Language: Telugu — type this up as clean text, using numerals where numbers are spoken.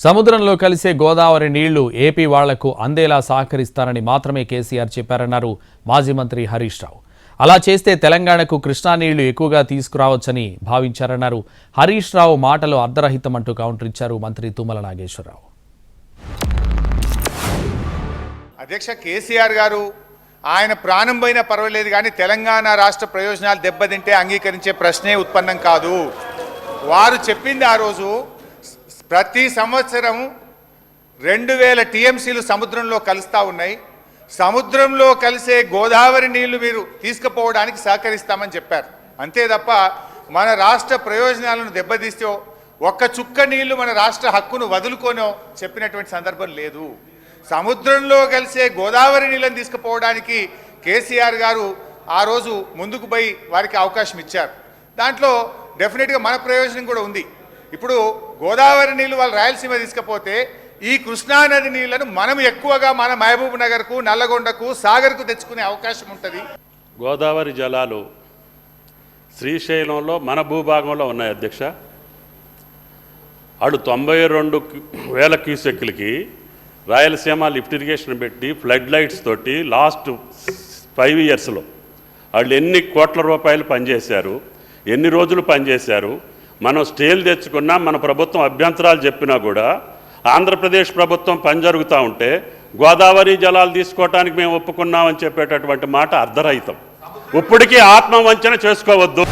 సముద్రంలో కలిసే గోదావరి నీళ్లు ఏపీ వాళ్లకు అందేలా సహకరిస్తారని మాత్రమే కేసీఆర్ చెప్పారన్నారు మాజీ మంత్రి హరీష్ రావు. అలా చేస్తే తెలంగాణకు కృష్ణా నీళ్లు ఎక్కువగా తీసుకురావచ్చని భావించారన్నారు. హరీష్ రావు మాటలు అర్ధరహితమంటూ కౌంటర్ ఇచ్చారు మంత్రి తుమ్మల నాగేశ్వరరావు. అధ్యక్ష కేసీఆర్ గారు ఆయన ప్రాణం పోయినా పర్వాలేదు కానీ తెలంగాణ రాష్ట్ర ప్రయోజనాలు దెబ్బతింటే అంగీకరించే ప్రశ్నే ఉత్పన్నం కాదు. వారు చెప్పింది ఆ రోజు ప్రతి సంవత్సరం 2000 టీఎంసీలు సముద్రంలో కలుస్తూ ఉన్నాయి. సముద్రంలో కలిసే గోదావరి నీళ్లు మీరు తీసుకుపోవడానికి సహకరిస్తామని చెప్పారు. అంతే తప్ప మన రాష్ట్ర ప్రయోజనాలను దెబ్బతీస్తే ఒక్క చుక్క నీళ్లు మన రాష్ట్ర హక్కును వదులుకోనో చెప్పినటువంటి సందర్భం లేదు. సముద్రంలో కలిసే గోదావరి నీళ్ళని తీసుకుపోవడానికి కేసీఆర్ గారు ఆ రోజు ముందుకు పోయి వారికి అవకాశం ఇచ్చారు. దాంట్లో డెఫినెట్గా మన ప్రయోజనం కూడా ఉంది. ఇప్పుడు గోదావరి నీళ్ళు వాళ్ళు రాయలసీమ తీసుకపోతే ఈ కృష్ణానది నీళ్లను మనం ఎక్కువగా మన మహబూబ్ నగర్కు, నల్లగొండకు, సాగర్కు తెచ్చుకునే అవకాశం ఉంటుంది. గోదావరి జలాలు శ్రీశైలంలో మన భూభాగంలో ఉన్నాయి అధ్యక్ష. అడు 92,000 క్యూసెక్లకి రాయలసీమ లిఫ్ట్ ఇరిగేషన్ పెట్టి ఫ్లడ్ లైట్స్ తోటి లాస్ట్ 5 ఇయర్స్లో వాళ్ళు ఎన్ని కోట్ల రూపాయలు పనిచేశారు, ఎన్ని రోజులు పనిచేశారు. మనం స్టేలు తెచ్చుకున్నా, మన ప్రభుత్వం అభ్యంతరాలు చెప్పినా కూడా ఆంధ్రప్రదేశ్ ప్రభుత్వం పని జరుగుతూ ఉంటే గోదావరి జలాలు తీసుకోవటానికి మేము ఒప్పుకున్నామని చెప్పేటటువంటి మాట అర్ధరహితం. ఇప్పటికీ ఆత్మవంచన చేసుకోవద్దు.